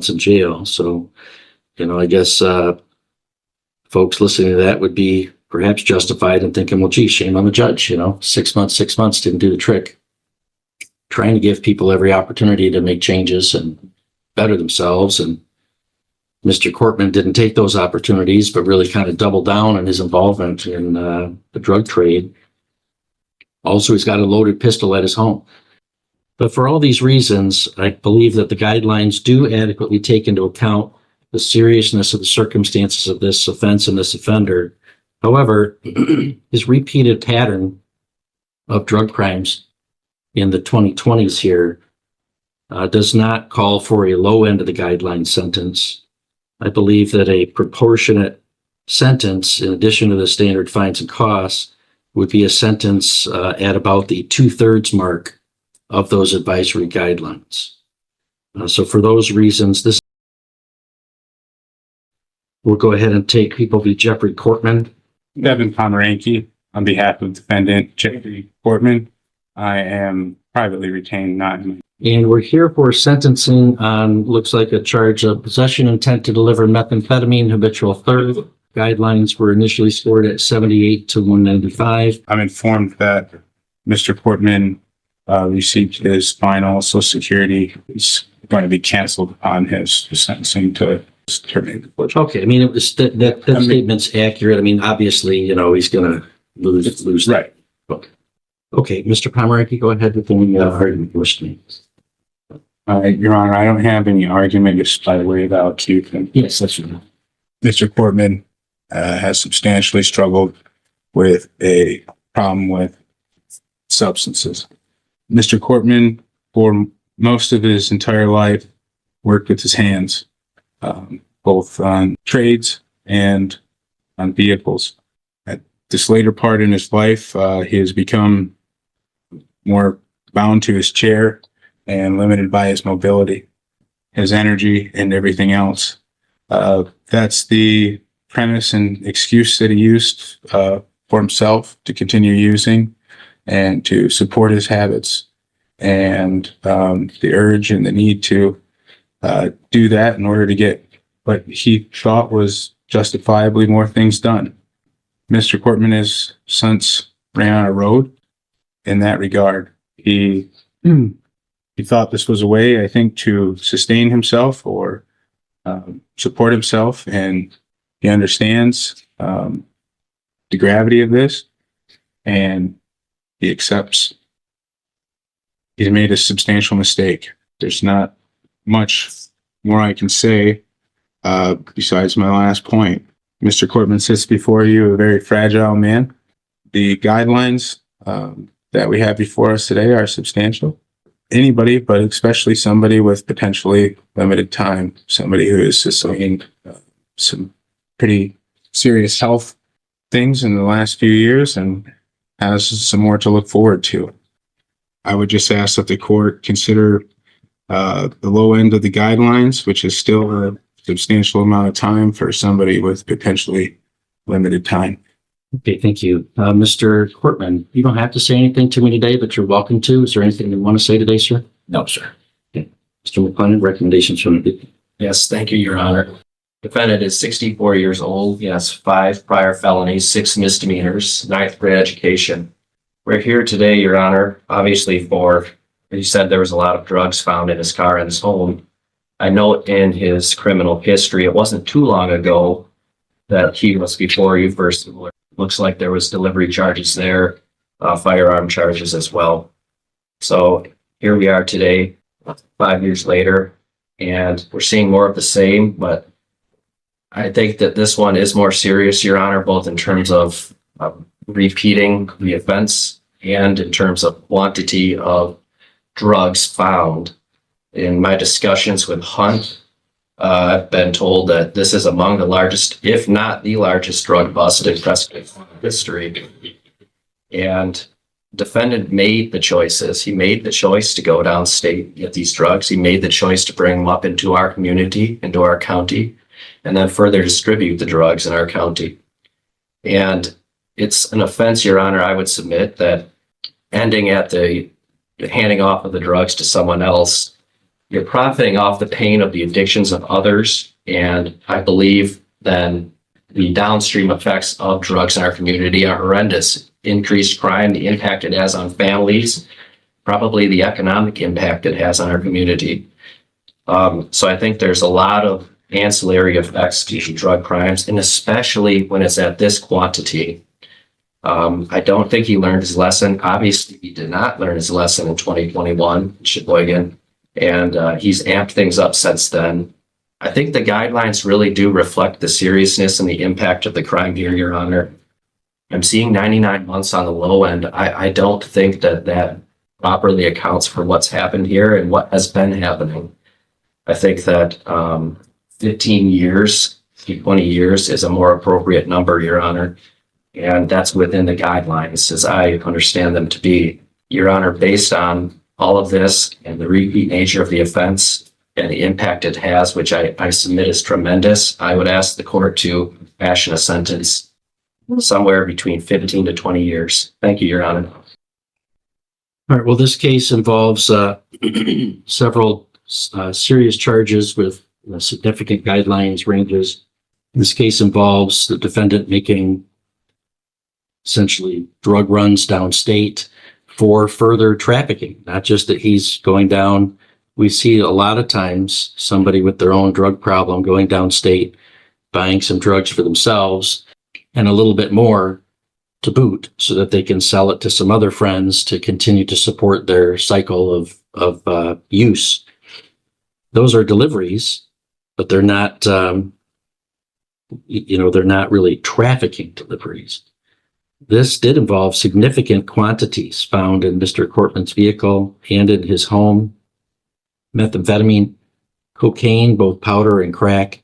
in jail. So, I guess folks listening to that would be perhaps justified in thinking, well, gee, shame on the judge. 6 months didn't do the trick. Trying to give people every opportunity to make changes and better themselves. And Mr. Cortman didn't take those opportunities, but really kind of doubled down on his involvement in the drug trade. Also, he's got a loaded pistol at his home. But for all these reasons, I believe that the guidelines do adequately take into account the seriousness of the circumstances of this offense and this offender. However, his repeated pattern of drug crimes in the 2020s here does not call for a low end of the guideline sentence. I believe that a proportionate sentence, in addition to the standard fines and costs, would be a sentence at about the 2/3 mark of those advisory guidelines. So for those reasons, we'll go ahead and take People v. Jeffrey Cortman. Devin Pomeranke, on behalf of defendant Jeffrey Cortman. I am privately retained, not in. And we're here for sentencing on, looks like a charge of possession intent to deliver methamphetamine, habitual third. Guidelines were initially scored at 78 to 195. I'm informed that Mr. Cortman received his final Social Security. He's going to be canceled on his sentencing to terminate the court. Okay, I mean, it was that statement's accurate. I mean, obviously, he's going to lose. Right. Okay, Mr. Pomeranke, go ahead with the argument you wish to make. Your Honor, I don't have any argument just by way of allocution. Yes, that's right. Mr. Cortman has substantially struggled with a problem with substances. Mr. Cortman, for most of his entire life, worked with his hands, both on trades and on vehicles. At this later part in his life, he has become more bound to his chair and limited by his mobility, his energy, and everything else. That's the premise and excuse that he used for himself to continue using and to support his habits, and the urge and the need to do that in order to get what he thought was justifiably more things done. Mr. Cortman has since ran out of road in that regard. He thought this was a way, I think, to sustain himself or support himself, and he understands the gravity of this, and he accepts he's made a substantial mistake. There's not much more I can say besides my last point. Mr. Cortman sits before you, a very fragile man. The guidelines that we have before us today are substantial. Anybody, but especially somebody with potentially limited time, somebody who has sustained some pretty serious health things in the last few years and has some more to look forward to. I would just ask that the court consider the low end of the guidelines, which is still a substantial amount of time for somebody with potentially limited time. Okay, thank you. Mr. Cortman, you don't have to say anything to me today, but you're welcome to. Is there anything you want to say today, sir? No, sir. Okay. Mr. McClellan, recommendations from the people. Yes, thank you, Your Honor. Defendant is 64 years old. He has 5 prior felonies, 6 misdemeanors, 9th grade education. We're here today, Your Honor, obviously for, you said there was a lot of drugs found in his car and his home. I note in his criminal history, it wasn't too long ago that he was before you first. Looks like there was delivery charges there, firearm charges as well. So here we are today, 5 years later, and we're seeing more of the same, but I think that this one is more serious, Your Honor, both in terms of repeating the offense and in terms of quantity of drugs found. In my discussions with Hunt, I've been told that this is among the largest, if not the largest, drug bust in Prescott history. And defendant made the choices. He made the choice to go downstate and get these drugs. He made the choice to bring them up into our community, into our county, and then further distribute the drugs in our county. And it's an offense, Your Honor, I would submit, that ending at the handing off of the drugs to someone else you're profiting off the pain of the addictions of others. And I believe then the downstream effects of drugs in our community are horrendous. Increased crime, the impact it has on families, probably the economic impact it has on our community. So I think there's a lot of ancillary effects to drug crimes, and especially when it's at this quantity. I don't think he learned his lesson. Obviously, he did not learn his lesson in 2021 in Sheboygan, and he's amped things up since then. I think the guidelines really do reflect the seriousness and the impact of the crime here, Your Honor. I'm seeing 99 months on the low end. I don't think that properly accounts for what's happened here and what has been happening. I think that 15 years, 20 years is a more appropriate number, Your Honor. And that's within the guidelines as I understand them to be. Your Honor, based on all of this and the repeat nature of the offense and the impact it has, which I submit is tremendous, I would ask the court to fashion a sentence somewhere between 15 to 20 years. Thank you, Your Honor. All right, well, this case involves several serious charges with significant guidelines ranges. This case involves the defendant making essentially drug runs downstate for further trafficking, not just that he's going down. We see a lot of times somebody with their own drug problem going downstate, buying some drugs for themselves and a little bit more to boot so that they can sell it to some other friends to continue to support their cycle of use. Those are deliveries, but they're not, they're not really trafficking deliveries. This did involve significant quantities found in Mr. Cortland's vehicle and in his home. Methamphetamine, cocaine, both powder and crack,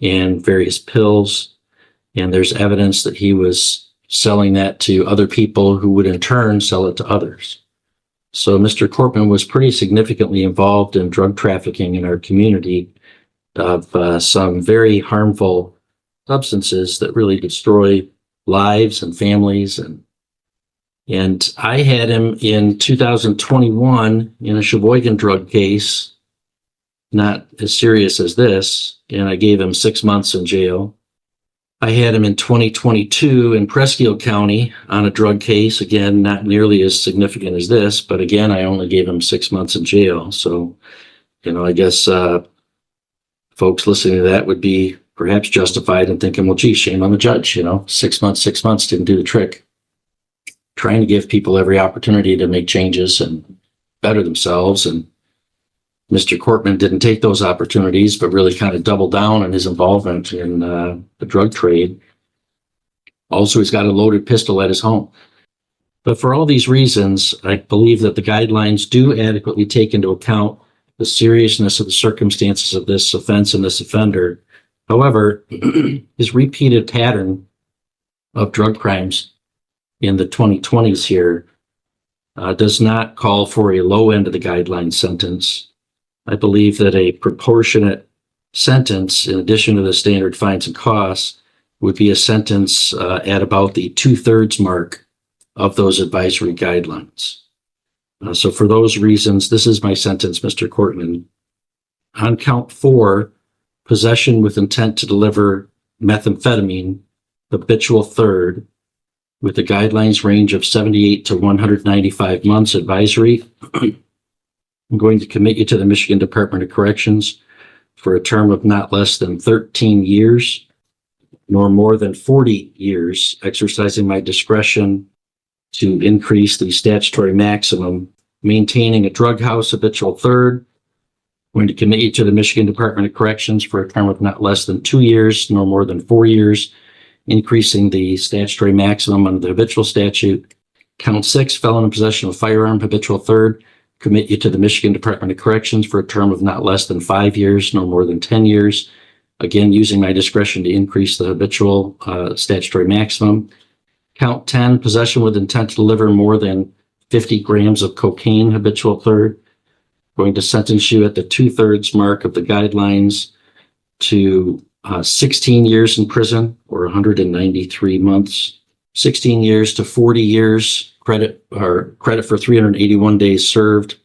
and various pills. And there's evidence that he was selling that to other people who would in turn sell it to others. So Mr. Cortland was pretty significantly involved in drug trafficking in our community of some very harmful substances that really destroy lives and families. And I had him in 2021 in a Sheboygan drug case, not as serious as this, and I gave him 6 months in jail. I had him in 2022 in Presque County on a drug case, again, not nearly as significant as this, but again, I only gave him 6 months in jail. So, I guess folks listening to that would be perhaps justified in thinking, well, gee, shame on the judge, 6 months didn't do the trick. Trying to give people every opportunity to make changes and better themselves. And Mr. Cortland didn't take those opportunities, but really kind of doubled down on his involvement in the drug trade. Also, he's got a loaded pistol at his home. But for all these reasons, I believe that the guidelines do adequately take into account the seriousness of the circumstances of this offense and this offender. However, his repeated pattern of drug crimes in the 2020s here does not call for a low end of the guideline sentence. I believe that a proportionate sentence, in addition to the standard fines and costs, would be a sentence at about the 2/3 mark of those advisory guidelines. So for those reasons, this is my sentence, Mr. Cortland. On count 4, possession with intent to deliver methamphetamine, habitual third, with the guidelines range of 78 to 195 months advisory. I'm going to commit you to the Michigan Department of Corrections for a term of not less than 13 years, nor more than 40 years, exercising my discretion to increase the statutory maximum, maintaining a drug house habitual third. I'm going to commit you to the Michigan Department of Corrections for a term of not less than 2 years, nor more than 4 years, increasing the statutory maximum under the habitual statute. Count 6, felon in possession of a firearm, habitual third. Commit you to the Michigan Department of Corrections for a term of not less than 5 years, no more than 10 years. Again, using my discretion to increase the habitual statutory maximum. Count 10, possession with intent to deliver more than 50 grams of cocaine, habitual third. Going to sentence you at the 2/3 mark of the guidelines to 16 years in prison, or 193 months. 16 years to 40 years, credit for 381 days served.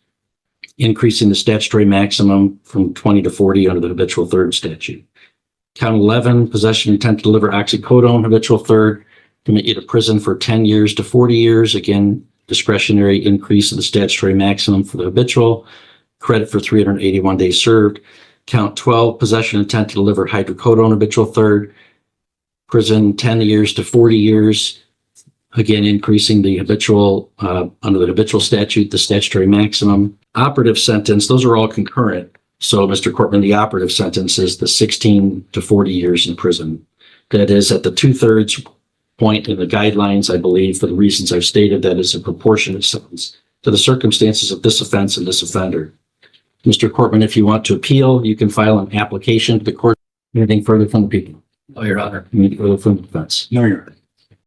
increasing the statutory maximum from 20 to 40 under the habitual third statute. Count 11, possession intent to deliver oxycodone, habitual third, commit you to prison for 10 years to 40 years. Again, discretionary increase of the statutory maximum for the habitual, credit for 381 days served. Count 12, possession intent to deliver hydrocodone, habitual third, prison 10 years to 40 years. Again, increasing the habitual, under the habitual statute, the statutory maximum. Operative sentence, those are all concurrent. So, Mr. Cortman, the operative sentence is the 16 to 40 years in prison. That is at the 2/3 point in the guidelines, I believe, for the reasons I've stated, that is a proportionate sentence to the circumstances of this offense and this offender. Mr. Cortman, if you want to appeal, you can file an application to the court. Anything further from the people? Oh, Your Honor. Anything further from the defense? No, Your Honor.